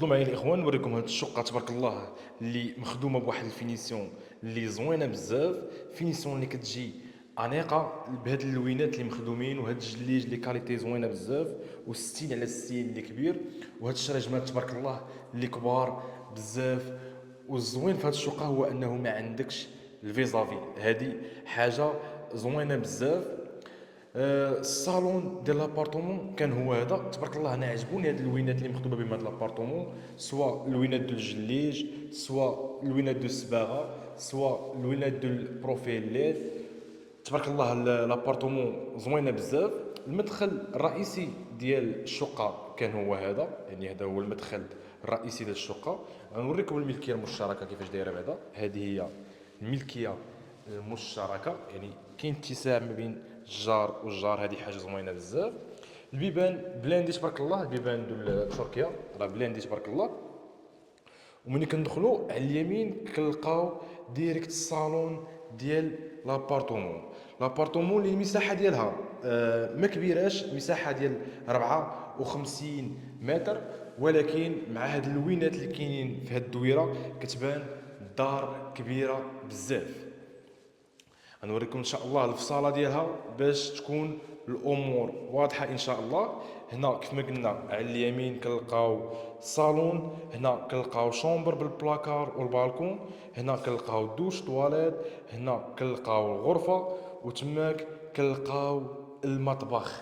تفضلوا معايا الاخوان نوريكم هاد الشقه تبارك الله اللي مخدومه بواحد الفينيسيون اللي زوينه بزاف. فينيسيون اللي كتجي انيقه بهاد اللوينات اللي مخدومين وهاد الجليج اللي كاليتي زوينه بزاف والستين على الستين اللي كبير وهاد الشريجمات تبارك الله اللي كبار بزاف. والزوين في هاد الشقه هو انه ما عندكش الفيزافي، هادي حاجه زوينه بزاف. الصالون ديال لابارتومون كان هو هذا تبارك الله. انا عجبوني هاد اللوينات اللي مخدومه بهم هاد لابارتومون، سواء اللوينات ديال الجليج، سواء اللوينات ديال الصباغه، سواء اللوينات ديال البروفيلات. تبارك الله لابارتومون زوينه بزاف. المدخل الرئيسي ديال الشقه كان هو هذا، يعني هذا هو المدخل الرئيسي ديال الشقه. غنوريكم الملكيه المشتركه كيفاش دايره بعدا. هذه هي الملكيه المشتركه، يعني كاين اتساع ما بين الجار والجار، هذه حاجه زوينه بزاف. البيبان بلاندي تبارك الله، البيبان ديال تركيا راه بلاندي تبارك الله. وملي كندخلوا على اليمين كنلقاو ديريكت الصالون ديال لابارتومون. لابارتومون اللي المساحه ديالها ما كبيراش، مساحه ديال 54 متر، ولكن مع هاد اللوينات اللي كاينين في هاد الدويره كتبان الدار كبيره بزاف. غنوريكم ان شاء الله الفصاله ديالها باش تكون الامور واضحه ان شاء الله. هنا كيف ما قلنا على اليمين كنلقاو الصالون، هنا كنلقاو شومبر بالبلاكار والبالكون، هنا كنلقاو دوش طواليت، هنا كنلقاو الغرفه، وتماك كنلقاو المطبخ.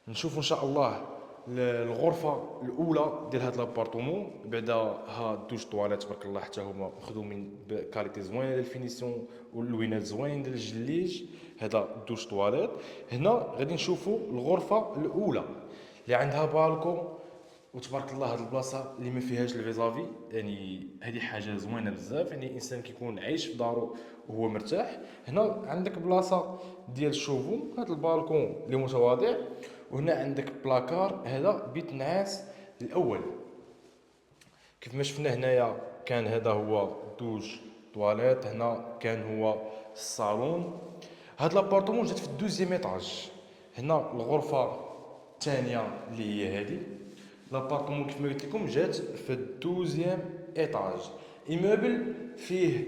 نشوفوا ان شاء الله الغرفه الاولى ديال هذا لابارتومون. بعدا ها دوش طواليت تبارك الله حتى هما مخدومين بكاليتي زوينه ديال الفينيسيون واللوينات زوين ديال الجليج. هذا دوش طواليت. هنا غادي نشوفوا الغرفه الاولى اللي عندها بالكون، وتبارك الله هاد البلاصه اللي ما فيهاش الفيزافي، يعني هذه حاجه زوينه بزاف. يعني الانسان كيكون عايش في دارو وهو مرتاح. هنا عندك بلاصه ديال الشوفو، هاد البالكون اللي متواضع، وهنا عندك بلاكار. هذا بيت نعاس الاول. كيف ما شفنا هنايا كان هذا هو دوش طواليت، هنا كان هو الصالون. هاد لابارتمون جات في الدوزيام ايطاج. هنا الغرفه الثانيه اللي هي هذه. لابارتمون كيف ما قلت لكم جات في الدوزيام ايطاج. ايموبل فيه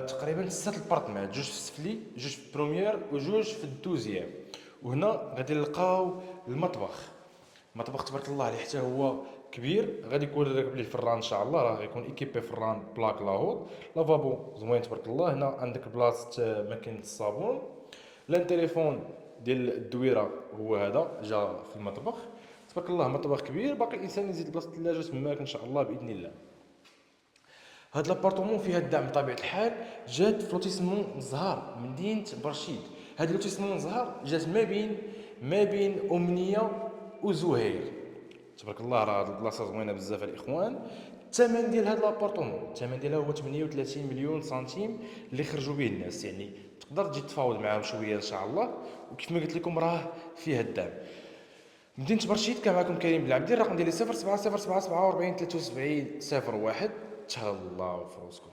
تقريبا 6 البارتمنت، جوج في السفلي، جوج في البروميير، وجوج في الدوزيام. وهنا غادي نلقاو المطبخ. المطبخ تبارك الله عليه حتى هو كبير، غادي يكون راكب ليه الفران ان شاء الله، راه غيكون ايكيبي فران بلاك لاهوت. لافابو زوين تبارك الله. هنا عندك بلاصه ماكينه الصابون. لان تليفون ديال الدويره هو هذا جا في المطبخ. تبارك الله مطبخ كبير، باقي الانسان يزيد بلاصه الثلاجه تماك ان شاء الله باذن الله. هاد لابارتومون فيها الدعم بطبيعه الحال. جات في لوتيسمون زهار مدينه برشيد. هاد لوتيسمون زهار جات ما بين امنيه وزهير. تبارك الله راه هاد البلاصه زوينه بزاف الاخوان. الثمن ديال هاد لابارتومون الثمن ديالها هو 38 مليون سنتيم اللي خرجوا به الناس، يعني تقدر تجي تفاوض معاهم شويه ان شاء الله. وكيف ما قلت لكم راه فيها الدعم. مدينه برشيد. كان معكم كريم بالعبدي، الرقم ديالي 0707 47 73 01. تهلاو في روسكم.